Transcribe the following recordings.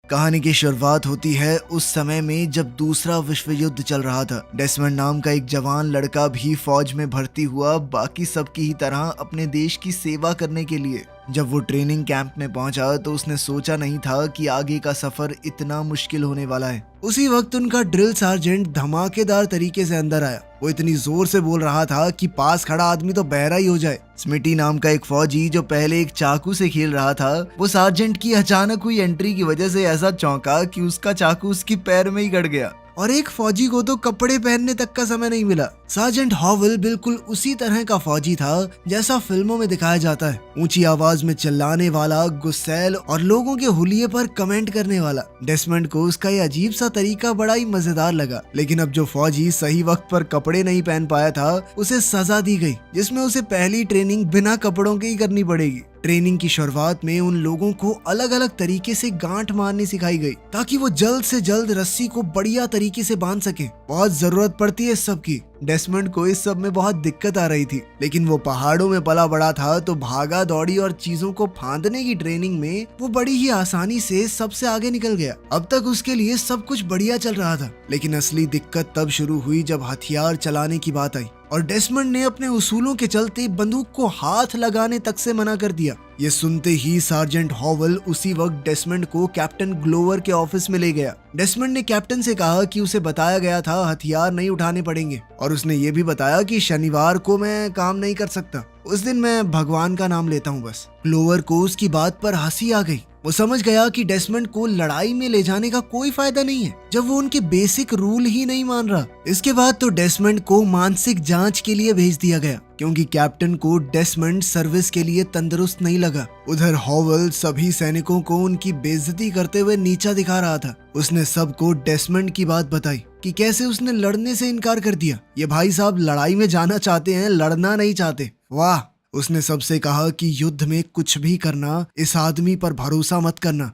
कहानी की शुरुआत होती है उस समय में जब दूसरा विश्व युद्ध चल रहा था। डेसमंड नाम का एक जवान लड़का भी फौज में भर्ती हुआ, बाकी सबकी ही तरह अपने देश की सेवा करने के लिए। जब वो ट्रेनिंग कैंप में पहुंचा तो उसने सोचा नहीं था कि आगे का सफर इतना मुश्किल होने वाला है। उसी वक्त उनका ड्रिल सार्जेंट धमाकेदार तरीके से अंदर आया। वो इतनी जोर से बोल रहा था कि पास खड़ा आदमी तो बहरा ही हो जाए। स्मिटी नाम का एक फौजी जो पहले एक चाकू से खेल रहा था, वो सार्जेंट की अचानक हुई एंट्री की वजह से ऐसा चौंका कि उसका चाकू उसकी पैर में ही गड़ गया और एक फौजी को तो कपड़े पहनने तक का समय नहीं मिला। सार्जेंट हॉवेल बिल्कुल उसी तरह का फौजी था जैसा फिल्मों में दिखाया जाता है, ऊंची आवाज में चिल्लाने वाला, गुस्सैल और लोगों के हुलिये पर कमेंट करने वाला। डेसमंड को उसका ये अजीब सा तरीका बड़ा ही मजेदार लगा, लेकिन अब जो फौजी सही वक्त पर कपड़े नहीं पहन पाया था उसे सजा दी गई, जिसमें उसे पहली ट्रेनिंग बिना कपड़ों के ही करनी पड़ेगी। ट्रेनिंग की शुरुआत में उन लोगों को अलग अलग तरीके से गांठ मारनी सिखाई गई ताकि वो जल्द से जल्द रस्सी को बढ़िया तरीके से बांध सके। बहुत जरूरत पड़ती है इस सब की। डेसमंड को इस सब में बहुत दिक्कत आ रही थी, लेकिन वो पहाड़ों में पला बड़ा था तो भागा दौड़ी और चीजों को फांदने की ट्रेनिंग में वो बड़ी ही आसानी से सबसे आगे निकल गया। अब तक उसके लिए सब कुछ बढ़िया चल रहा था, लेकिन असली दिक्कत तब शुरू हुई जब हथियार चलाने की बात आई और डेसमंड ने अपने उसूलों के चलते बंदूक को हाथ लगाने तक से मना कर दिया। ये सुनते ही सार्जेंट हॉवेल उसी वक्त डेसमंड को कैप्टन ग्लोवर के ऑफिस में ले गया। डेसमंड ने कैप्टन से कहा कि उसे बताया गया था हथियार नहीं उठाने पड़ेंगे और उसने ये भी बताया कि शनिवार को मैं काम नहीं कर सकता, उस दिन मैं भगवान का नाम लेता हूँ बस। ग्लोवर को उसकी बात पर हंसी आ गई। वो समझ गया कि डेसमंड को लड़ाई में ले जाने का कोई फायदा नहीं है जब वो उनके बेसिक रूल ही नहीं मान रहा। इसके बाद तो डेसमंड को मानसिक जांच के लिए भेज दिया गया क्योंकि कैप्टन को डेसमंड सर्विस के लिए तंदुरुस्त नहीं लगा। उधर हॉवेल सभी सैनिकों को उनकी बेइज्जती करते हुए नीचा दिखा रहा था। उसने सबको डेसमंड की बात बताई कि कैसे उसने लड़ने से इनकार कर दिया। ये भाई साहब लड़ाई में जाना चाहते हैं, लड़ना नहीं चाहते। वाह। उसने सबसे कहा कि युद्ध में कुछ भी करना, इस आदमी पर भरोसा मत करना।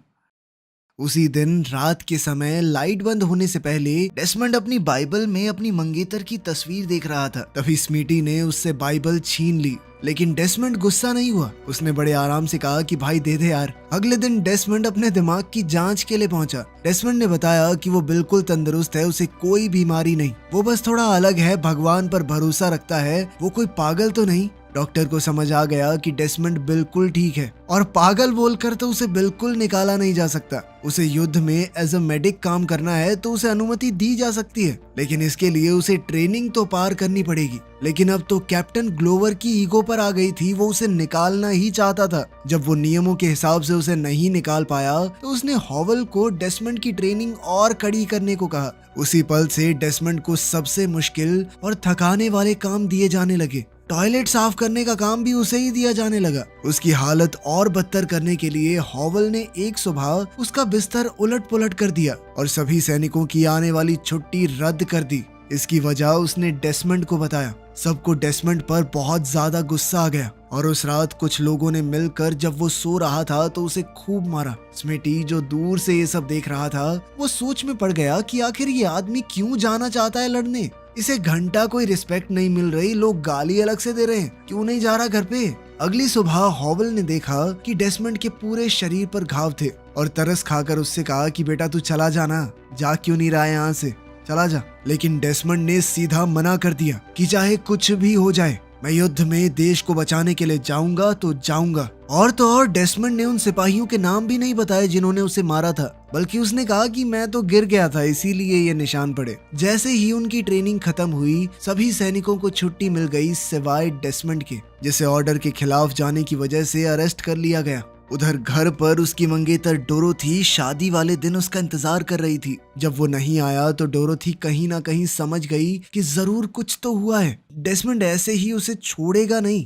उसी दिन रात के समय लाइट बंद होने से पहले डेसमंड अपनी बाइबल में अपनी मंगेतर की तस्वीर देख रहा था। तभी स्मिटी ने उससे बाइबल छीन ली, लेकिन डेसमंड गुस्सा नहीं हुआ। उसने बड़े आराम से कहा कि भाई दे दे यार। अगले दिन डेसमंड अपने दिमाग की जांच के लिए पहुंचा। डेसमंड ने बताया कि वो बिल्कुल तंदुरुस्त है, उसे कोई बीमारी नहीं, वो बस थोड़ा अलग है, भगवान पर भरोसा रखता है, वो कोई पागल तो नहीं। डॉक्टर को समझ आ गया कि डेसमंड बिल्कुल ठीक है और पागल बोलकर तो उसे बिल्कुल निकाला नहीं जा सकता। उसे युद्ध में एज अ मेडिक काम करना है तो उसे अनुमति दी जा सकती है, लेकिन इसके लिए उसे ट्रेनिंग तो पार करनी पड़ेगी। लेकिन अब तो कैप्टन ग्लोवर की ईगो पर आ गई थी, वो उसे निकालना ही चाहता था। जब वो नियमों के हिसाब से उसे नहीं निकाल पाया तो उसने हॉवेल को डेसमंड की ट्रेनिंग और कड़ी करने को कहा। उसी पल से डेसमंड को सबसे मुश्किल और थकाने वाले काम दिए जाने लगे। टॉयलेट साफ करने का काम भी उसे ही दिया जाने लगा। उसकी हालत और बदतर करने के लिए हॉवेल ने एक सुबह उसका बिस्तर उलट पुलट कर दिया और सभी सैनिकों की आने वाली छुट्टी रद्द कर दी। इसकी वजह उसने डेसमंड को बताया। सबको डेसमंड पर बहुत ज्यादा गुस्सा आ गया और उस रात कुछ लोगों ने मिलकर जब वो सो रहा था तो उसे खूब मारा। स्मिटी जो दूर से ये सब देख रहा था वो सोच में पड़ गया कि आखिर ये आदमी क्यों जाना चाहता है लड़ने। इसे घंटा कोई रिस्पेक्ट नहीं मिल रही, लोग गाली अलग से दे रहे हैं, क्यों नहीं जा रहा घर पे। अगली सुबह हॉवेल ने देखा कि डेसमंड के पूरे शरीर पर घाव थे और तरस खाकर उससे कहा कि बेटा तू चला जाना, जा क्यों नहीं रहा है यहाँ से, चला जा। लेकिन डेसमंड ने सीधा मना कर दिया कि चाहे कुछ भी हो जाए, मैं युद्ध में देश को बचाने के लिए जाऊंगा तो जाऊंगा। और तो और डेसमंड ने उन सिपाहियों के नाम भी नहीं बताए जिन्होंने उसे मारा था, बल्कि उसने कहा कि मैं तो गिर गया था इसीलिए ये निशान पड़े। जैसे ही उनकी ट्रेनिंग खत्म हुई सभी सैनिकों को छुट्टी मिल गई सिवाय डेसमंड के, जिसे ऑर्डर के खिलाफ जाने की वजह से अरेस्ट कर लिया गया। उधर घर पर उसकी मंगेतर डोरोथी शादी वाले दिन उसका इंतजार कर रही थी। जब वो नहीं आया तो डोरोथी कहीं ना कहीं समझ गई कि जरूर कुछ तो हुआ है। डेसमंड ऐसे ही उसे छोड़ेगा नहीं।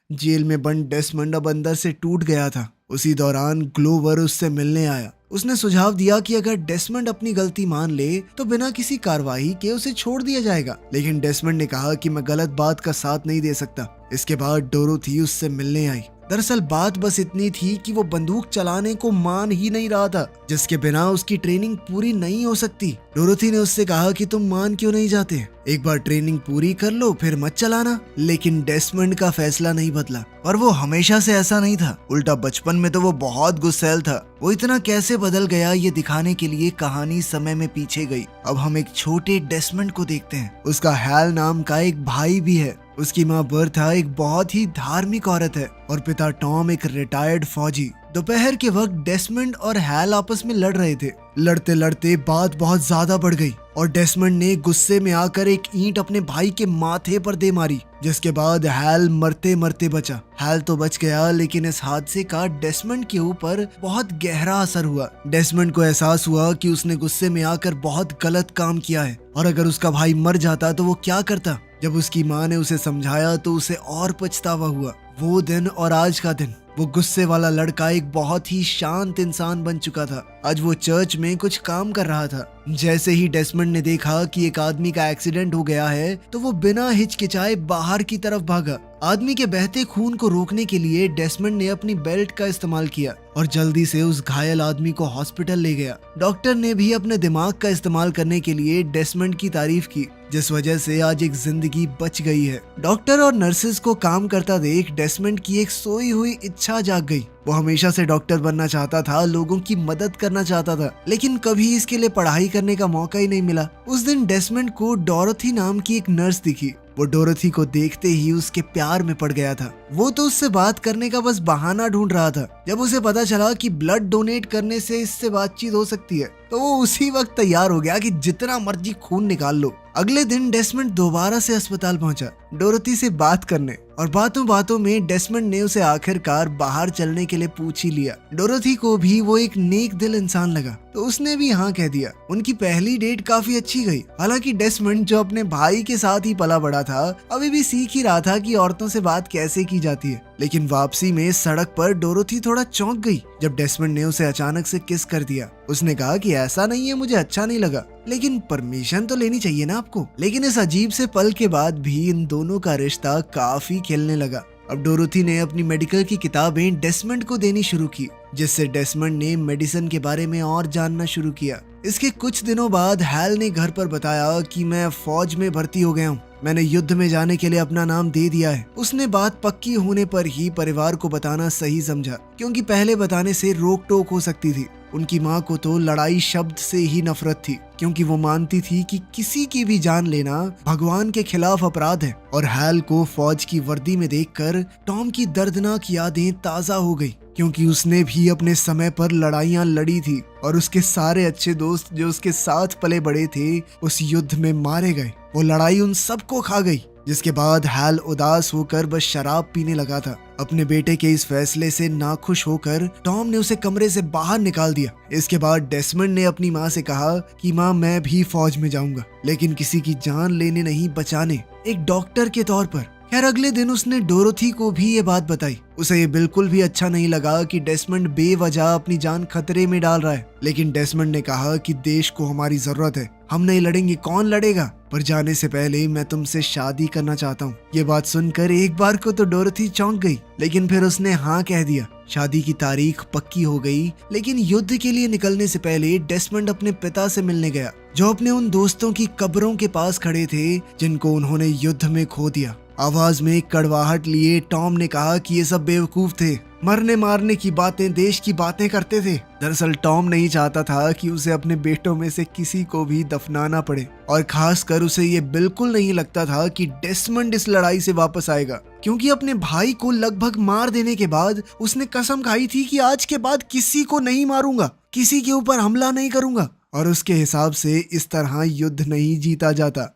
जेल में बंद डेसमंड अब अंदर से टूट गया था। उसी दौरान ग्लोवर उससे मिलने आया। उसने सुझाव दिया कि अगर डेसमंड अपनी गलती मान ले तो बिना किसी कार्रवाई के उसे छोड़ दिया जाएगा, लेकिन डेसमंड ने कहा कि मैं गलत बात का साथ नहीं दे सकता। इसके बाद डोरोथी उससे मिलने आई। दरअसल बात बस इतनी थी कि वो बंदूक चलाने को मान ही नहीं रहा था, जिसके बिना उसकी ट्रेनिंग पूरी नहीं हो सकती। डोरोथी ने उससे कहा कि तुम मान क्यों नहीं जाते, एक बार ट्रेनिंग पूरी कर लो फिर मत चलाना। लेकिन डेसमंड का फैसला नहीं बदला, और वो हमेशा से ऐसा नहीं था। उल्टा बचपन में तो वो बहुत गुस्सैल था। वो इतना कैसे बदल गया ये दिखाने के लिए कहानी समय में पीछे गई। अब हम एक छोटे डेसमंड को देखते हैं। उसका हैल नाम का एक भाई भी है। उसकी माँ बर्था एक बहुत ही धार्मिक औरत है और पिता टॉम एक रिटायर्ड फौजी। दोपहर के वक्त डेसमंड और हैल आपस में लड़ रहे थे। लड़ते लड़ते बात बहुत ज्यादा बढ़ गई और डेसमंड ने गुस्से में आकर एक ईंट अपने भाई के माथे पर दे मारी, जिसके बाद हैल मरते मरते बचा। हैल तो बच गया, लेकिन इस हादसे का डेसमंड के ऊपर बहुत गहरा असर हुआ। डेसमंड को एहसास हुआ कि उसने गुस्से में आकर बहुत गलत काम किया है, और अगर उसका भाई मर जाता तो वो क्या करता। जब उसकी माँ ने उसे समझाया तो उसे और पछतावा हुआ। वो दिन और आज का दिन, वो गुस्से वाला लड़का एक बहुत ही शांत इंसान बन चुका था। आज वो चर्च में कुछ काम कर रहा था। जैसे ही डेसमंड ने देखा कि एक आदमी का एक्सीडेंट हो गया है तो वो बिना हिचकिचाए बाहर की तरफ भागा। आदमी के बहते खून को रोकने के लिए डेसमंड ने अपनी बेल्ट का इस्तेमाल किया और जल्दी से उस घायल आदमी को हॉस्पिटल ले गया। डॉक्टर ने भी अपने दिमाग का इस्तेमाल करने के लिए डेसमंड की तारीफ की, जिस वजह से आज एक जिंदगी बच गई है। डॉक्टर और नर्सेस को काम करता देख डेसमंड की एक सोई हुई इच्छा जाग गई। वो हमेशा से डॉक्टर बनना चाहता था, लोगों की मदद करना चाहता था, लेकिन कभी इसके लिए पढ़ाई करने का मौका ही नहीं मिला। उस दिन डेसमंड को डोरोथी नाम की एक नर्स दिखी। वो डोरोथी को देखते ही उसके प्यार में पड़ गया था। वो तो उससे बात करने का बस बहाना ढूंढ रहा था। जब उसे पता चला कि ब्लड डोनेट करने से इससे बातचीत हो सकती है तो वो उसी वक्त तैयार हो गया कि जितना मर्जी खून निकाल लो। अगले दिन डेसमंड दोबारा से अस्पताल पहुंचा डोरोथी से बात करने, और बातों बातों में डेसमंड ने उसे आखिरकार बाहर चलने के लिए पूछ ही लिया। डोरोथी को भी वो एक नेक दिल इंसान लगा तो उसने भी हाँ कह दिया। उनकी पहली डेट काफी अच्छी गई। हालांकि डेसमंड, जो अपने भाई के साथ ही पला बड़ा था, अभी भी सीख ही रहा था कि औरतों से बात कैसे की जाती है। लेकिन वापसी में सड़क पर डोरोथी थोड़ा चौंक गई जब डेसमंड ने उसे अचानक से किस कर दिया। उसने कहा कि ऐसा नहीं है, मुझे अच्छा नहीं लगा, लेकिन परमिशन तो लेनी चाहिए ना आपको। लेकिन इस अजीब से पल के बाद भी इन दोनों का रिश्ता काफी खिलने लगा। अब डोरोथी ने अपनी मेडिकल की किताबें डेसमंड को देनी शुरू की, जिससे डेसमंड ने मेडिसिन के बारे में और जानना शुरू किया। इसके कुछ दिनों बाद हैल ने घर पर बताया कि मैं फौज में भर्ती हो गया हूँ, मैंने युद्ध में जाने के लिए अपना नाम दे दिया है। उसने बात पक्की होने पर ही परिवार को बताना सही समझा, क्योंकि पहले बताने से रोक टोक हो सकती थी। उनकी माँ को तो लड़ाई शब्द से ही नफरत थी, क्योंकि वो मानती थी कि किसी की भी जान लेना भगवान के खिलाफ अपराध है। और हैल को फौज की वर्दी में देखकर टॉम की दर्दनाक यादें ताजा हो गई, क्योंकि उसने भी अपने समय पर लड़ाइयाँ लड़ी थी और उसके सारे अच्छे दोस्त जो उसके साथ पले बड़े थे उस युद्ध में मारे गए। वो लड़ाई उन सबको खा गई, जिसके बाद हैल उदास होकर बस शराब पीने लगा था। अपने बेटे के इस फैसले से नाखुश होकर टॉम ने उसे कमरे से बाहर निकाल दिया। इसके बाद डेसमंड ने अपनी माँ से कहा कि माँ, मैं भी फौज में जाऊंगा, लेकिन किसी की जान लेने नहीं, बचाने, एक डॉक्टर के तौर पर। खैर अगले दिन उसने डोरोथी को भी ये बात बताई। उसे ये बिल्कुल भी अच्छा नहीं लगा कि डेसमंड बेवजह अपनी जान खतरे में डाल रहा है, लेकिन डेसमंड ने कहा कि देश को हमारी जरूरत है, हम नहीं लड़ेंगे, कौन लड़ेगा, पर जाने से पहले मैं तुमसे शादी करना चाहता हूँ। ये बात सुनकर एक बार को तो डोरोथी चौंक गई, लेकिन फिर उसने हाँ कह दिया। शादी की तारीख पक्की हो गई, लेकिन युद्ध के लिए निकलने से पहले डेसमंड अपने पिता से मिलने गया, जो अपने उन दोस्तों की कब्रों के पास खड़े थे जिनको उन्होंने युद्ध में खो दिया। आवाज में कड़वाहट लिए टॉम ने कहा कि ये सब बेवकूफ थे, मरने मारने की बातें, देश की बातें करते थे। दरअसल टॉम नहीं चाहता था कि उसे अपने बेटों में से किसी को भी दफनाना पड़े, और खासकर उसे ये बिल्कुल नहीं लगता था कि डेसमंड इस लड़ाई से वापस आएगा, क्योंकि अपने भाई को लगभग मार देने के बाद उसने कसम खाई थी कि आज के बाद किसी को नहीं मारूंगा, किसी के ऊपर हमला नहीं करूंगा, और उसके हिसाब से इस तरह युद्ध नहीं जीता जाता।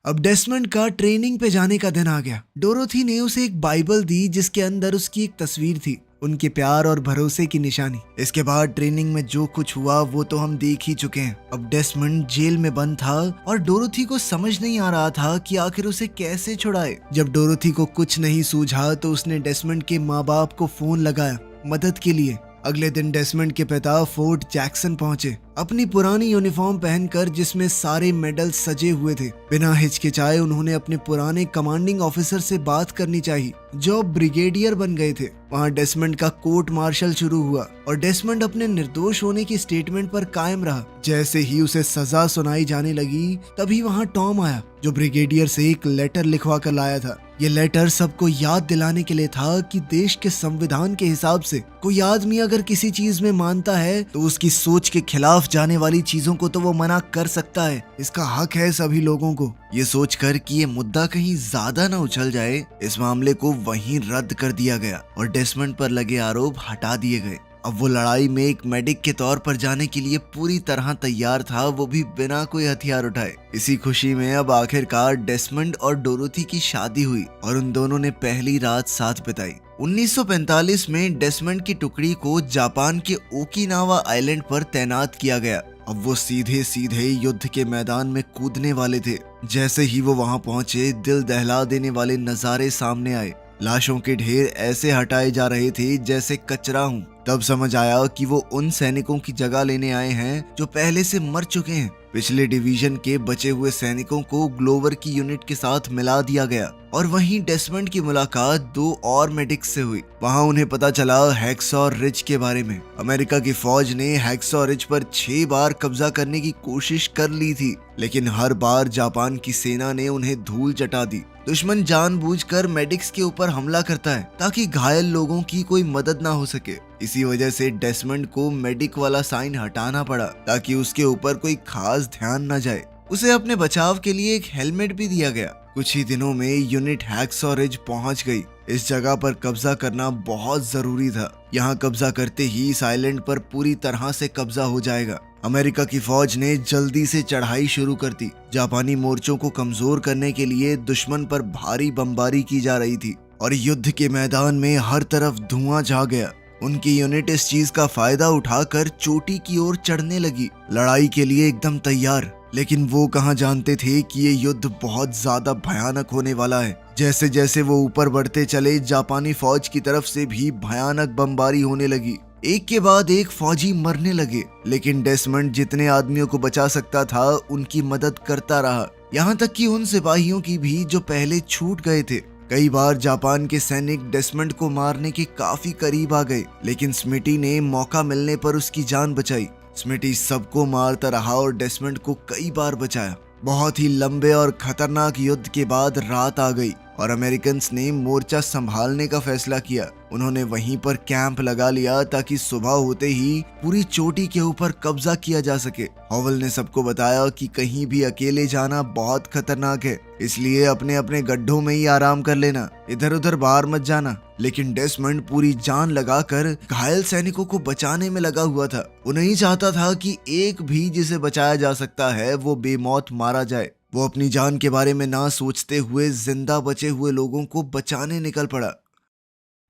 अब डेसमंड का ट्रेनिंग पे जाने का दिन आ गया। डोरोथी ने उसे एक बाइबल दी जिसके अंदर उसकी एक तस्वीर थी, उनके प्यार और भरोसे की निशानी। इसके बाद ट्रेनिंग में जो कुछ हुआ वो तो हम देख ही चुके हैं। अब डेसमंड जेल में बंद था और डोरोथी को समझ नहीं आ रहा था कि आखिर उसे कैसे छुड़ाए। जब डोरोथी को कुछ नहीं सूझा तो उसने डेसमंड के माँ बाप को फोन लगाया मदद के लिए। अगले दिन डेसमंड के पिता फोर्ट जैक्सन पहुंचे, अपनी पुरानी यूनिफॉर्म पहनकर जिसमें सारे मेडल सजे हुए थे। बिना हिचकिचाए उन्होंने अपने पुराने कमांडिंग ऑफिसर से बात करनी चाहिए जो ब्रिगेडियर बन गए थे। वहां डेसमंड का कोर्ट मार्शल शुरू हुआ और डेसमंड अपने निर्दोष होने की स्टेटमेंट पर कायम रहा। जैसे ही उसे सजा सुनाई जाने लगी तभी वहां टॉम आया जो ब्रिगेडियर से एक लेटर लिखवा कर लाया था। ये लेटर सबको याद दिलाने के लिए था कि देश के संविधान के हिसाब से कोई आदमी अगर किसी चीज में मानता है तो उसकी सोच के खिलाफ जाने वाली चीजों को तो वो मना कर सकता है। इसका हक है सभी लोगों को। ये सोचकर कि ये मुद्दा कहीं ज्यादा न उछल जाए, इस मामले को वहीं रद्द कर दिया गया और डेसमंड पर लगे आरोप हटा दिए गए। अब वो लड़ाई में एक मेडिक के तौर पर जाने के लिए पूरी तरह तैयार था, वो भी बिना कोई हथियार उठाए। इसी खुशी में अब आखिरकार डेसमंड और डोरोथी की शादी हुई और उन दोनों ने पहली रात साथ बिताई। 1945 में डेसमंड की टुकड़ी को जापान के ओकिनावा आइलैंड पर तैनात किया गया। अब वो सीधे सीधे युद्ध के मैदान में कूदने वाले थे। जैसे ही वो वहां पहुंचे, दिल दहला देने वाले नजारे सामने आए। लाशों के ढेर ऐसे हटाए जा रहे थे जैसे कचरा हूं। तब समझ आया कि वो उन सैनिकों की जगह लेने आए हैं जो पहले से मर चुके हैं। पिछले डिवीजन के बचे हुए सैनिकों को ग्लोवर की यूनिट के साथ मिला दिया गया और वहीं डेसमंड की मुलाकात 2 और मेडिक्स से हुई। वहां उन्हें पता चला हैक्सॉ रिज के बारे में। अमेरिका की फौज ने हैक्सॉ रिज पर 6 बार कब्जा करने की कोशिश कर ली थी, लेकिन हर बार जापान की सेना ने उन्हें धूल चटा दी। दुश्मन जानबूझकर मेडिक्स के ऊपर हमला करता है ताकि घायल लोगों की कोई मदद ना हो सके। इसी वजह से डेसमंड को मेडिक वाला साइन हटाना पड़ा ताकि उसके ऊपर कोई खास ध्यान न जाए। उसे अपने बचाव के लिए एक हेलमेट भी दिया गया। कुछ ही दिनों में यूनिट हैक्सॉ रिज पहुंच गई। इस जगह पर कब्जा करना बहुत जरूरी था। यहाँ कब्जा करते ही इस आइलैंड पर पूरी तरह से कब्जा हो जाएगा। अमेरिका की फौज ने जल्दी से चढ़ाई शुरू कर दी। जापानी मोर्चों को कमजोर करने के लिए दुश्मन पर भारी बमबारी की जा रही थी और युद्ध के मैदान में हर तरफ धुआं छा गया। उनकी यूनिट इस चीज का फायदा उठाकर चोटी की ओर चढ़ने लगी, लड़ाई के लिए एकदम तैयार। लेकिन वो कहां जानते थे कि ये युद्ध बहुत ज्यादा भयानक होने वाला है। जैसे जैसे वो ऊपर बढ़ते चले, जापानी फौज की तरफ से भी भयानक बमबारी होने लगी। एक के बाद एक फौजी मरने लगे, लेकिन डेसमंड जितने आदमियों को बचा सकता था उनकी मदद करता रहा, यहाँ तक कि उन सिपाहियों की भी जो पहले छूट गए थे। कई बार जापान के सैनिक डेसमंड को मारने के काफी करीब आ गए, लेकिन स्मिटी ने मौका मिलने पर उसकी जान बचाई। स्मिटी सबको मारता रहा और डेसमंड को कई बार बचाया। बहुत ही लंबे और खतरनाक युद्ध के बाद रात आ गई और अमेरिकन्स ने मोर्चा संभालने का फैसला किया। उन्होंने वहीं पर कैंप लगा लिया ताकि सुबह होते ही पूरी चोटी के ऊपर कब्जा किया जा सके। हॉवल ने सबको बताया कि कहीं भी अकेले जाना बहुत खतरनाक है, इसलिए अपने अपने गड्ढों में ही आराम कर लेना, इधर उधर बाहर मत जाना। लेकिन डेसमंड पूरी जान लगाकर घायल सैनिकों को बचाने में लगा हुआ था। वो नहीं चाहता था कि एक भी जिसे बचाया जा सकता है वो बेमौत मारा जाए। वो अपनी जान के बारे में ना सोचते हुए जिंदा बचे हुए लोगों को बचाने निकल पड़ा।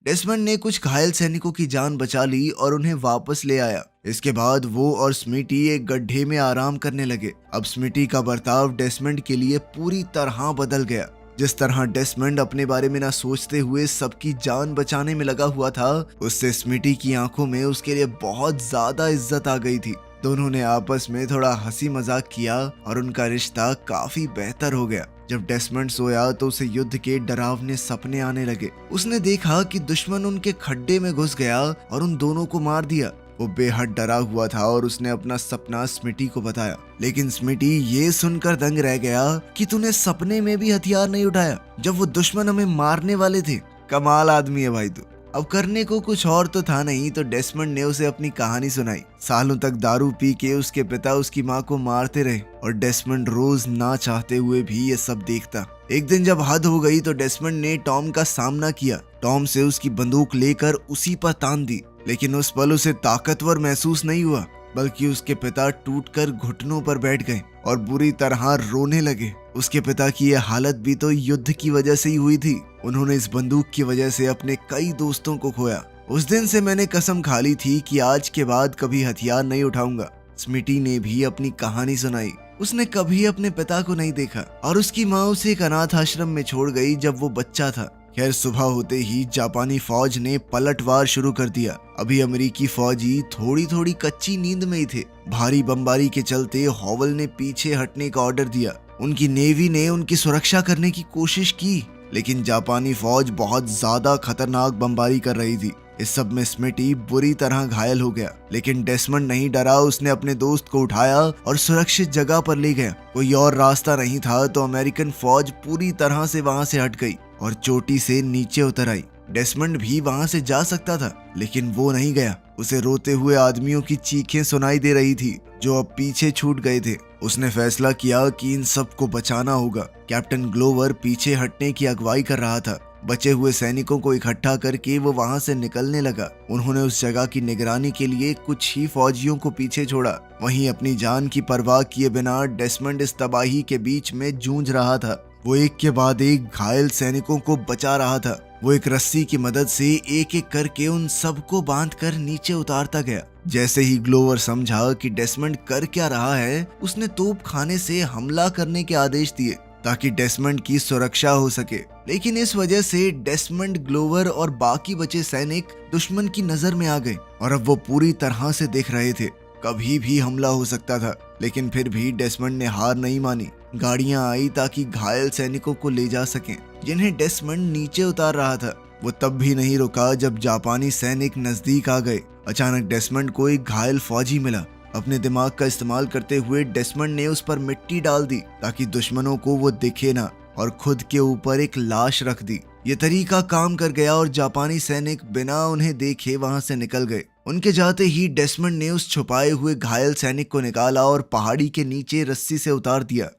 डेसमंड ने कुछ घायल सैनिकों की जान बचा ली और उन्हें वापस ले आया। इसके बाद वो और स्मिटी एक गड्ढे में आराम करने लगे। अब स्मिटी का बर्ताव डेसमंड के लिए पूरी तरह बदल गया। जिस तरह डेसमंड अपने बारे में ना सोचते हुए सबकी जान बचाने में लगा हुआ था, उससे स्मिटी की आंखों में उसके लिए बहुत ज्यादा इज्जत आ गई थी। दोनों ने आपस में थोड़ा हंसी मजाक किया और उनका रिश्ता काफी बेहतर हो गया। जब डेसमंड सोया तो उसे युद्ध के डरावने सपने आने लगे। उसने देखा कि दुश्मन उनके खड्डे में घुस गया और उन दोनों को मार दिया। वो बेहद डरा हुआ था और उसने अपना सपना स्मिटी को बताया। लेकिन स्मिटी ये सुनकर दंग रह गया कि तूने सपने में भी हथियार नहीं उठाया जब वो दुश्मन हमें मारने वाले थे। कमाल आदमी है भाई तू। अब करने को कुछ और तो था नहीं, तो डेसमंड ने उसे अपनी कहानी सुनाई। सालों तक दारू पी के उसके पिता उसकी माँ को मारते रहे और डेसमंड रोज ना चाहते हुए भी ये सब देखता। एक दिन जब हद हो गई तो डेसमंड ने टॉम का सामना किया। टॉम से उसकी बंदूक लेकर उसी पर तान दी, लेकिन उस पल उसे ताकतवर महसूस नहीं हुआ, बल्कि उसके पिता टूटकर घुटनों पर बैठ गए और बुरी तरह रोने लगे। उसके पिता की यह हालत भी तो युद्ध की वजह से ही हुई थी। उन्होंने इस बंदूक की वजह से अपने कई दोस्तों को खोया। उस दिन से मैंने कसम खा ली थी कि आज के बाद कभी हथियार नहीं उठाऊंगा। स्मिटी ने भी अपनी कहानी सुनाई। उसने कभी अपने पिता को नहीं देखा और उसकी माँ उसे एक अनाथ आश्रम में छोड़ गई जब वो बच्चा था। खैर सुबह होते ही जापानी फौज ने पलटवार शुरू कर दिया। अभी अमेरिकी फौजी थोड़ी थोड़ी कच्ची नींद में ही थे। भारी बमबारी के चलते हॉवल ने पीछे हटने का ऑर्डर दिया। उनकी नेवी ने उनकी सुरक्षा करने की कोशिश की, लेकिन जापानी फौज बहुत ज्यादा खतरनाक बमबारी कर रही थी। इस सब में स्मिटी बुरी तरह घायल हो गया, लेकिन डेसमंड नहीं डरा। उसने अपने दोस्त को उठाया और सुरक्षित जगह पर ले गया। कोई और रास्ता नहीं था तो अमेरिकन फौज पूरी तरह से वहां से हट गई और चोटी से नीचे उतर आई। डेसमंड भी वहां से जा सकता था, लेकिन वो नहीं गया। उसे रोते हुए आदमियों की चीखें सुनाई दे रही थी जो अब पीछे छूट गए थे। उसने फैसला किया कि इन सबको बचाना होगा। कैप्टन ग्लोवर पीछे हटने की अगुवाई कर रहा था। बचे हुए सैनिकों को इकट्ठा करके वो वहां से निकलने लगा। उन्होंने उस जगह की निगरानी के लिए कुछ ही फौजियों को पीछे छोड़ा। वहीं अपनी जान की परवाह किए बिना डेसमंड इस तबाही के बीच में जूझ रहा था। वो एक के बाद एक घायल सैनिकों को बचा रहा था। वो एक रस्सी की मदद से एक एक करके उन सबको बांधकर नीचे उतारता गया। जैसे ही ग्लोवर समझा कि डेसमंड कर क्या रहा है, उसने तोप खाने से हमला करने के आदेश दिए ताकि डेसमंड की सुरक्षा हो सके। लेकिन इस वजह से डेसमंड, ग्लोवर और बाकी बचे सैनिक दुश्मन की नजर में आ गए और अब वो पूरी तरह से देख रहे थे। कभी भी हमला हो सकता था, लेकिन फिर भी डेसमंड ने हार नहीं मानी। गाड़ियां आई ताकि घायल सैनिकों को ले जा सकें, जिन्हें डेसमंड नीचे उतार रहा था। वो तब भी नहीं रुका जब जापानी सैनिक नजदीक आ गए। अचानक डेसमंड को एक घायल फौजी मिला। अपने दिमाग का इस्तेमाल करते हुए डेसमंड ने उस पर मिट्टी डाल दी ताकि दुश्मनों को वो दिखे ना, और खुद के ऊपर एक लाश रख दी। ये तरीका काम कर गया और जापानी सैनिक बिना उन्हें देखे वहां से निकल गए। उनके जाते ही डेसमंड ने उस छुपाए हुए घायल सैनिक को निकाला और पहाड़ी के नीचे रस्सी से उतार दिया।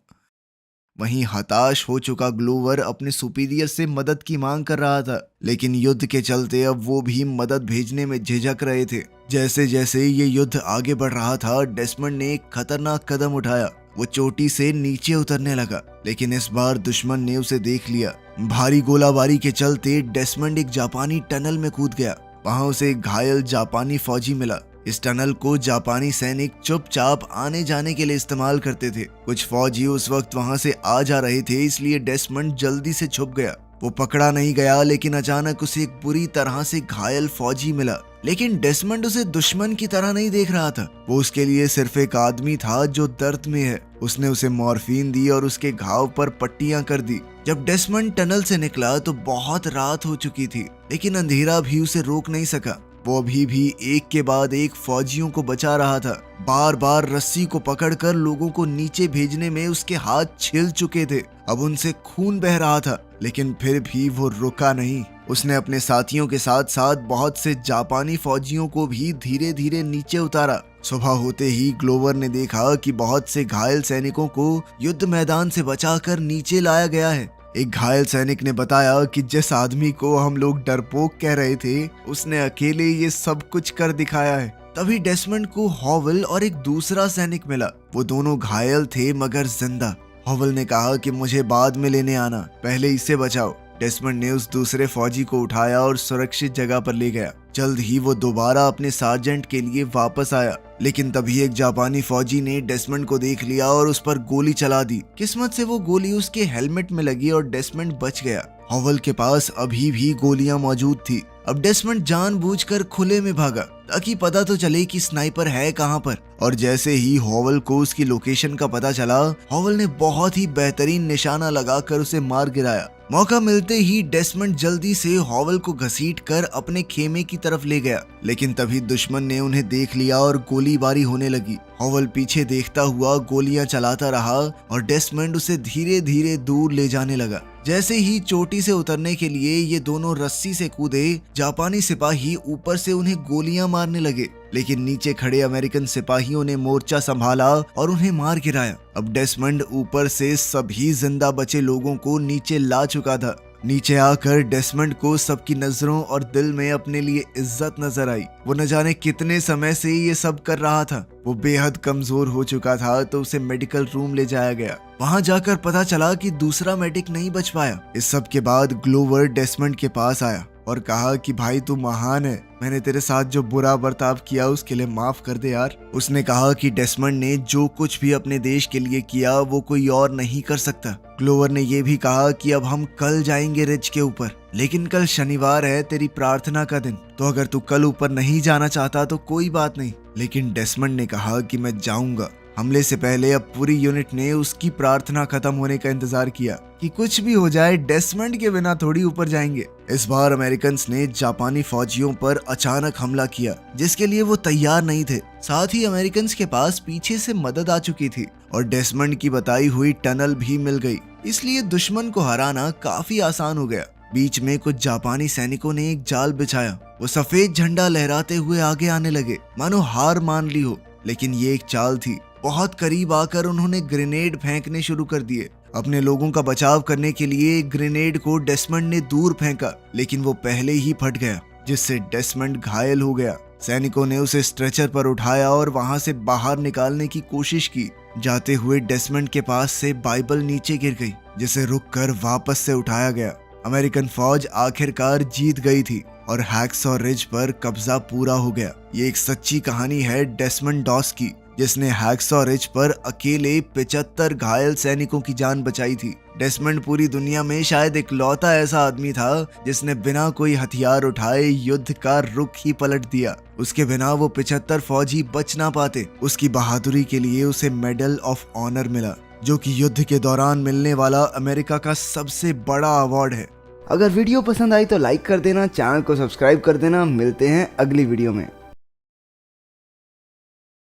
वहीं हताश हो चुका ग्लोवर अपने सुपीरियर से मदद की मांग कर रहा था, लेकिन युद्ध के चलते अब वो भी मदद भेजने में झिझक रहे थे। जैसे जैसे ये युद्ध आगे बढ़ रहा था, डेसमंड ने एक खतरनाक कदम उठाया। वो चोटी से नीचे उतरने लगा, लेकिन इस बार दुश्मन ने उसे देख लिया। भारी गोलाबारी के चलते डेसमंड एक जापानी टनल में कूद गया। वहां उसे एक घायल जापानी फौजी मिला। इस टनल को जापानी सैनिक चुपचाप आने जाने के लिए इस्तेमाल करते थे। कुछ फौजी उस वक्त वहां से आ जा रहे थे, इसलिए डेसमंड जल्दी से छुप गया। वो पकड़ा नहीं गया, लेकिन अचानक उसे एक बुरी तरह से घायल फौजी मिला। लेकिन डेसमंड उसे दुश्मन की तरह नहीं देख रहा था। वो उसके लिए सिर्फ एक आदमी था जो दर्द में है। उसने उसे मॉर्फिन दी और उसके घाव पर पट्टियां कर दी। जब डेसमंड टनल से निकला तो बहुत रात हो चुकी थी, लेकिन अंधेरा भी उसे रोक नहीं सका। वो अभी भी एक के बाद एक फौजियों को बचा रहा था। बार बार रस्सी को पकड़कर लोगों को नीचे भेजने में उसके हाथ छिल चुके थे। अब उनसे खून बह रहा था, लेकिन फिर भी वो रुका नहीं। उसने अपने साथियों के साथ साथ बहुत से जापानी फौजियों को भी धीरे धीरे नीचे उतारा। सुबह होते ही ग्लोवर ने देखा कि बहुत से घायल सैनिकों को युद्ध मैदान से बचाकर नीचे लाया गया है। एक घायल सैनिक ने बताया कि जिस आदमी को हम लोग डरपोक कह रहे थे, उसने अकेले ये सब कुछ कर दिखाया है। तभी डेसमंड को हॉवल और एक दूसरा सैनिक मिला। वो दोनों घायल थे मगर जिंदा। हॉवल ने कहा कि मुझे बाद में लेने आना, पहले इसे बचाओ। डेसमंड ने उस दूसरे फौजी को उठाया और सुरक्षित जगह पर ले गया। जल्द ही वो दोबारा अपने सार्जेंट के लिए वापस आया, लेकिन तभी एक जापानी फौजी ने डेसमंड को देख लिया और उस पर गोली चला दी। किस्मत से वो गोली उसके हेलमेट में लगी और डेसमंड बच गया। हॉवल के पास अभी भी गोलियां मौजूद थी। अब डेसमंड जानबूझकर खुले में भागा ताकि पता तो चले कि स्नाइपर है कहां पर। और जैसे ही हॉवल को उसकी लोकेशन का पता चला, हॉवल ने बहुत ही बेहतरीन निशाना लगाकर उसे मार गिराया। मौका मिलते ही डेसमंड जल्दी से हॉवल को घसीटकर अपने खेमे की तरफ ले गया, लेकिन तभी दुश्मन ने उन्हें देख लिया और गोलीबारी होने लगी। हॉवल पीछे देखता हुआ गोलियां चलाता रहा और डेसमंड उसे धीरे धीरे दूर ले जाने लगा। जैसे ही चोटी से उतरने के लिए ये दोनों रस्सी से कूदे, जापानी सिपाही ऊपर से उन्हें गोलियां मारने लगे, लेकिन नीचे खड़े अमेरिकन सिपाहियों ने मोर्चा संभाला और उन्हें मार गिराया। अब डेसमंड ऊपर से सभी जिंदा बचे लोगों को नीचे ला चुका था। नीचे आकर डेसमंड को सबकी नजरों और दिल में अपने लिए इज्जत नजर आई। वो न जाने कितने समय से ये सब कर रहा था। वो बेहद कमजोर हो चुका था, तो उसे मेडिकल रूम ले जाया गया। वहां जाकर पता चला कि दूसरा मेडिक नहीं बच पाया। इस सब के बाद ग्लोवर डेसमंड के पास आया। और कहा कि भाई तू महान है, मैंने तेरे साथ जो बुरा बर्ताव किया उसके लिए माफ कर दे यार। उसने कहा कि डेसमंड ने जो कुछ भी अपने देश के लिए किया वो कोई और नहीं कर सकता। ग्लोवर ने यह भी कहा कि अब हम कल जाएंगे रिज के ऊपर, लेकिन कल शनिवार है, तेरी प्रार्थना का दिन, तो अगर तू कल ऊपर नहीं जाना चाहता तो कोई बात नहीं। लेकिन डेसमंड ने कहा कि मैं जाऊंगा। हमले से पहले अब पूरी यूनिट ने उसकी प्रार्थना खत्म होने का इंतजार किया कि कुछ भी हो जाए डेसमंड के बिना थोड़ी ऊपर जाएंगे। इस बार अमेरिकन ने जापानी फौजियों पर अचानक हमला किया जिसके लिए वो तैयार नहीं थे। साथ ही अमेरिकन के पास पीछे से मदद आ चुकी थी और डेसमंड की बताई हुई टनल भी मिल गई, इसलिए दुश्मन को हराना काफी आसान हो गया। बीच में कुछ जापानी सैनिकों ने एक जाल बिछाया। वो सफेद झंडा लहराते हुए आगे आने लगे, मानो हार मान ली हो। लेकिन ये एक चाल थी। बहुत करीब आकर उन्होंने ग्रेनेड फेंकने शुरू कर दिए। अपने लोगों का बचाव करने के लिए ग्रेनेड को डेसमंड ने दूर फेंका, लेकिन वो पहले ही फट गया, जिससे डेसमंड घायल हो गया। सैनिकों ने उसे स्ट्रेचर पर उठाया और वहां से बाहर निकालने की कोशिश की। जाते हुए डेसमंड के पास से बाइबल नीचे गिर गई, जिसे रुककर वापस से उठाया गया। अमेरिकन फौज आखिरकार जीत गई थी और हैक्सॉ रिज पर कब्जा पूरा हो गया। ये एक सच्ची कहानी है डेसमंड डॉस की, जिसने हैक्सॉ रिज पर अकेले 75 घायल सैनिकों की जान बचाई थी। डेसमंड पूरी दुनिया में शायद इकलौता ऐसा आदमी था जिसने बिना कोई हथियार उठाए युद्ध का रुख ही पलट दिया। उसके बिना वो 75 फौजी बच ना पाते। उसकी बहादुरी के लिए उसे मेडल ऑफ ऑनर मिला, जो कि युद्ध के दौरान मिलने वाला अमेरिका का सबसे बड़ा अवार्ड है। अगर वीडियो पसंद आई तो लाइक कर देना, चैनल को सब्सक्राइब कर देना। मिलते हैं अगली वीडियो में।